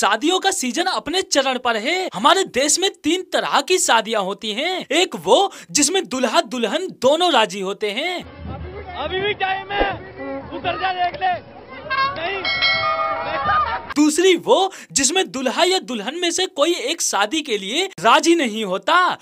शादियों का सीजन अपने चरण पर है। हमारे देश में 3 तरह की शादियां होती हैं। एक वो जिसमें दुल्हा दुल्हन दोनों राजी होते हैं। अभी भी टाइम है, उतर जा देख ले। नहीं। दूसरी वो जिसमें दुल्हा या दुल्हन में से कोई एक शादी के लिए राजी नहीं होता।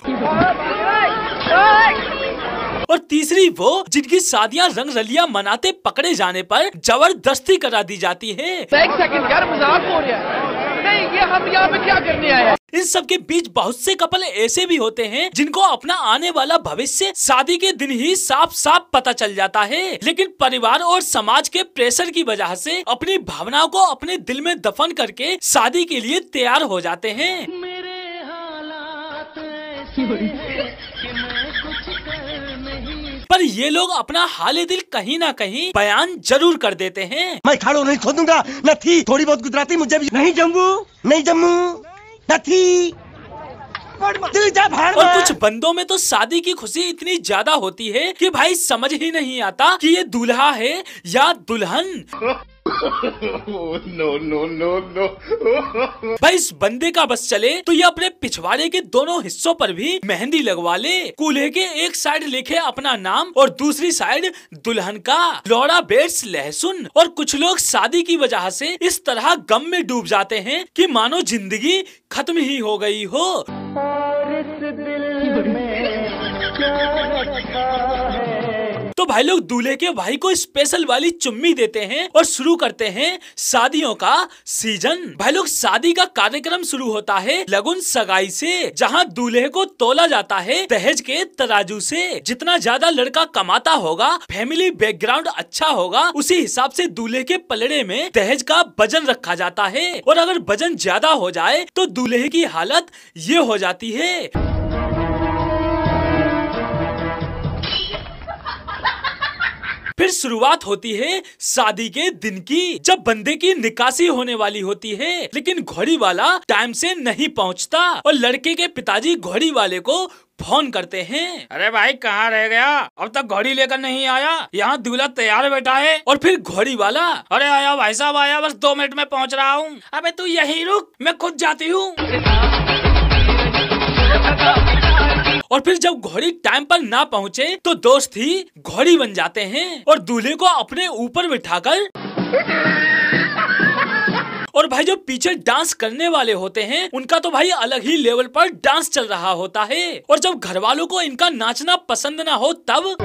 और तीसरी वो जिनकी शादियां रंग रलियां मनाते पकड़े जाने पर जबरदस्ती करा दी जाती है। एक सेकंड यार, मजाक हो रहा है। नहीं, ये हम यहाँ पे क्या करने आए हैं? इन सब के बीच बहुत से कपल ऐसे भी होते हैं जिनको अपना आने वाला भविष्य शादी के दिन ही साफ साफ पता चल जाता है, लेकिन परिवार और समाज के प्रेशर की वजह से अपनी भावनाओं को अपने दिल में दफन करके शादी के लिए तैयार हो जाते हैं। मेरे हालात ऐसे हैं कि मैं कुछ कर नहीं। पर ये लोग अपना हाल दिल कहीं ना कहीं बयान जरूर कर देते हैं। मैं खाड़ो नहीं खोदूंगा, न थी थोड़ी बहुत गुजराती मुझे भी नहीं जम्मू नथी। और कुछ बंदों में तो शादी की खुशी इतनी ज्यादा होती है कि भाई समझ ही नहीं आता कि ये दूल्हा है या दुल्हन। नो। भाई इस बंदे का बस चले तो ये अपने पिछवाड़े के दोनों हिस्सों पर भी मेहंदी लगवा ले। कूल्हे के एक साइड लिखे अपना नाम और दूसरी साइड दुल्हन का। लौड़ा बेट्स लहसुन। और कुछ लोग शादी की वजह से इस तरह गम में डूब जाते हैं कि मानो जिंदगी खत्म ही हो गई हो। और इस दिल में क्या रखा है? तो भाई लोग दूल्हे के भाई को स्पेशल वाली चुम्मी देते हैं और शुरू करते हैं शादियों का सीजन। भाई लोग शादी का कार्यक्रम शुरू होता है लगन सगाई से, जहां दूल्हे को तोला जाता है दहेज के तराजू से। जितना ज्यादा लड़का कमाता होगा, फैमिली बैकग्राउंड अच्छा होगा, उसी हिसाब से दूल्हे के पलड़े में दहेज का वजन रखा जाता है। और अगर वजन ज्यादा हो जाए तो दूल्हे की हालत ये हो जाती है। फिर शुरुआत होती है शादी के दिन की, जब बंदे की निकासी होने वाली होती है, लेकिन घोड़ी वाला टाइम से नहीं पहुंचता और लड़के के पिताजी घोड़ी वाले को फोन करते हैं। अरे भाई कहाँ रह गया? अब तक घोड़ी लेकर नहीं आया। यहाँ दूल्हा तैयार बैठा है। और फिर घोड़ी वाला, अरे आया भाई साहब आया, बस 2 मिनट में पहुँच रहा हूँ। अबे तू यहीं रुक, मैं खुद जाती हूँ। और फिर जब घोड़ी टाइम पर ना पहुँचे तो दोस्त ही घोड़ी बन जाते हैं और दूल्हे को अपने ऊपर बिठाकर। और भाई जो पीछे डांस करने वाले होते हैं उनका तो भाई अलग ही लेवल पर डांस चल रहा होता है। और जब घर वालों को इनका नाचना पसंद ना हो तब।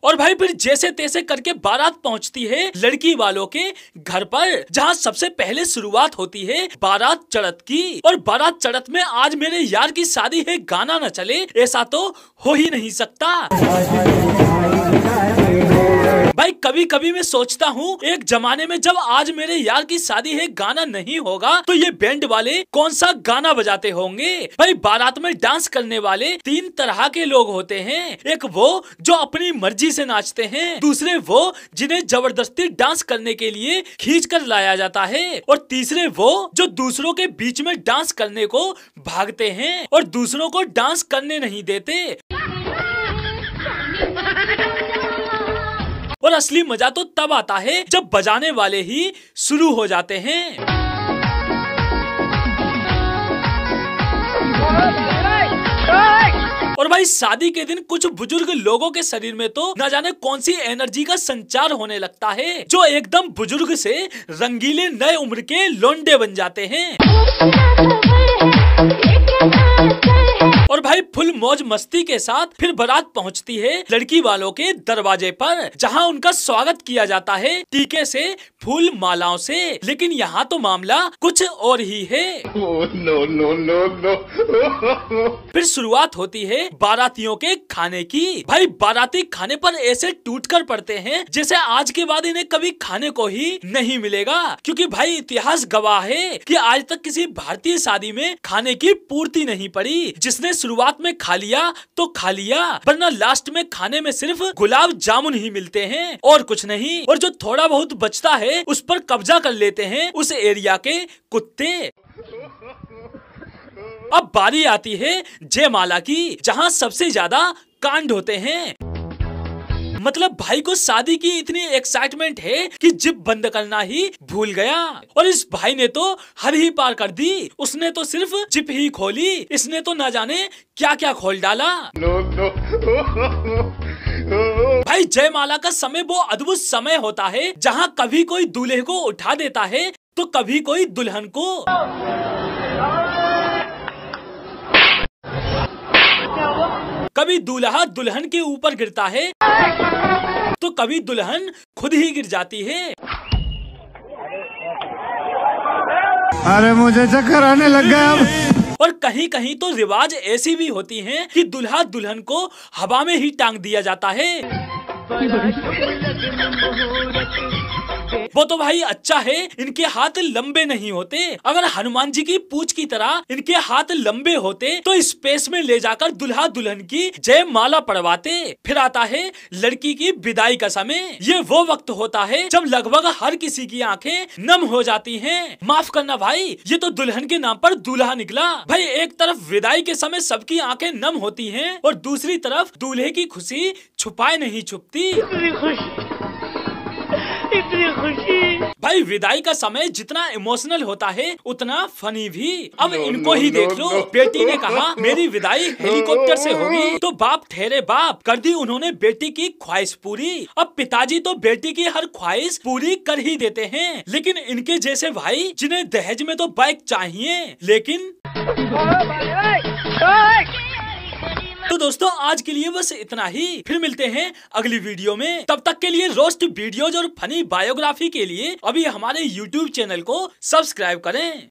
और भाई फिर जैसे तैसे करके बारात पहुंचती है लड़की वालों के घर पर, जहां सबसे पहले शुरुआत होती है बारात चढ़त की। और बारात चढ़त में आज मेरे यार की शादी है गाना न चले, ऐसा तो हो ही नहीं सकता। भाई कभी कभी मैं सोचता हूँ एक जमाने में जब आज मेरे यार की शादी है गाना नहीं होगा तो ये बैंड वाले कौन सा गाना बजाते होंगे। भाई बारात में डांस करने वाले 3 तरह के लोग होते हैं। एक वो जो अपनी मर्जी से नाचते हैं, दूसरे वो जिन्हें जबरदस्ती डांस करने के लिए खींच कर लाया जाता है, और तीसरे वो जो दूसरों के बीच में डांस करने को भागते हैं और दूसरों को डांस करने नहीं देते। और असली मजा तो तब आता है जब बजाने वाले ही शुरू हो जाते हैं। और भाई शादी के दिन कुछ बुजुर्ग लोगों के शरीर में तो न जाने कौन सी एनर्जी का संचार होने लगता है, जो एकदम बुजुर्ग से रंगीले नए उम्र के लोंडे बन जाते हैं। और भाई फुल मौज मस्ती के साथ फिर बारात पहुंचती है लड़की वालों के दरवाजे पर, जहां उनका स्वागत किया जाता है टीके से, फूल मालाओं से। लेकिन यहाँ तो मामला कुछ और ही है। नो। फिर शुरुआत होती है बारातियों के खाने की। भाई बाराती खाने पर ऐसे टूट कर पड़ते हैं जैसे आज के बाद इन्हें कभी खाने को ही नहीं मिलेगा, क्योंकि भाई इतिहास गवाह है कि आज तक किसी भारतीय शादी में खाने की पूर्ति नहीं पड़ी। जिसने शुरुआत में खा लिया तो खा लिया, वरना लास्ट में खाने में सिर्फ गुलाब जामुन ही मिलते हैं और कुछ नहीं। और जो थोड़ा बहुत बचता है उस पर कब्जा कर लेते हैं उस एरिया के कुत्ते। अब बारी आती है जयमाला की, जहां सबसे ज्यादा कांड होते हैं। मतलब भाई को शादी की इतनी एक्साइटमेंट है कि जिप बंद करना ही भूल गया। और इस भाई ने तो हद ही पार कर दी, उसने तो सिर्फ जिप ही खोली, इसने तो ना जाने क्या क्या खोल डाला। No, no. भाई जयमाला का समय वो अद्भुत समय होता है जहाँ कभी कोई दूल्हे को उठा देता है तो कभी कोई दुल्हन को। कभी दूल्हा दुल्हन के ऊपर गिरता है तो कभी दुल्हन खुद ही गिर जाती है। अरे मुझे चक्कर आने लग गया अब। और कहीं कहीं तो रिवाज ऐसी भी होती हैं कि दूल्हा दुल्हन को हवा में ही टांग दिया जाता है। वो तो भाई अच्छा है इनके हाथ लंबे नहीं होते, अगर हनुमान जी की पूंछ की तरह इनके हाथ लंबे होते तो स्पेस में ले जाकर दूल्हा दुल्हन की जयमाला पड़वाते। फिर आता है लड़की की विदाई का समय। ये वो वक्त होता है जब लगभग हर किसी की आंखें नम हो जाती हैं। माफ करना भाई, ये तो दुल्हन के नाम पर दूल्हा निकला। भाई एक तरफ विदाई के समय सबकी आंखें नम होती हैं और दूसरी तरफ दूल्हे की खुशी छुपाए नहीं छुपती। इतनी खुशी। भाई विदाई का समय जितना इमोशनल होता है उतना फनी भी। अब इनको ही देख लो, बेटी ने कहा मेरी विदाई हेलीकॉप्टर से होगी तो बाप ठहरे बाप, कर दी उन्होंने बेटी की ख्वाहिश पूरी। अब पिताजी तो बेटी की हर ख्वाहिश पूरी कर ही देते हैं, लेकिन इनके जैसे भाई जिन्हें दहेज में तो बाइक चाहिए लेकिन। तो दोस्तों आज के लिए बस इतना ही, फिर मिलते हैं अगली वीडियो में। तब तक के लिए रोस्ट वीडियोज और फनी बायोग्राफी के लिए अभी हमारे YouTube चैनल को सब्सक्राइब करें।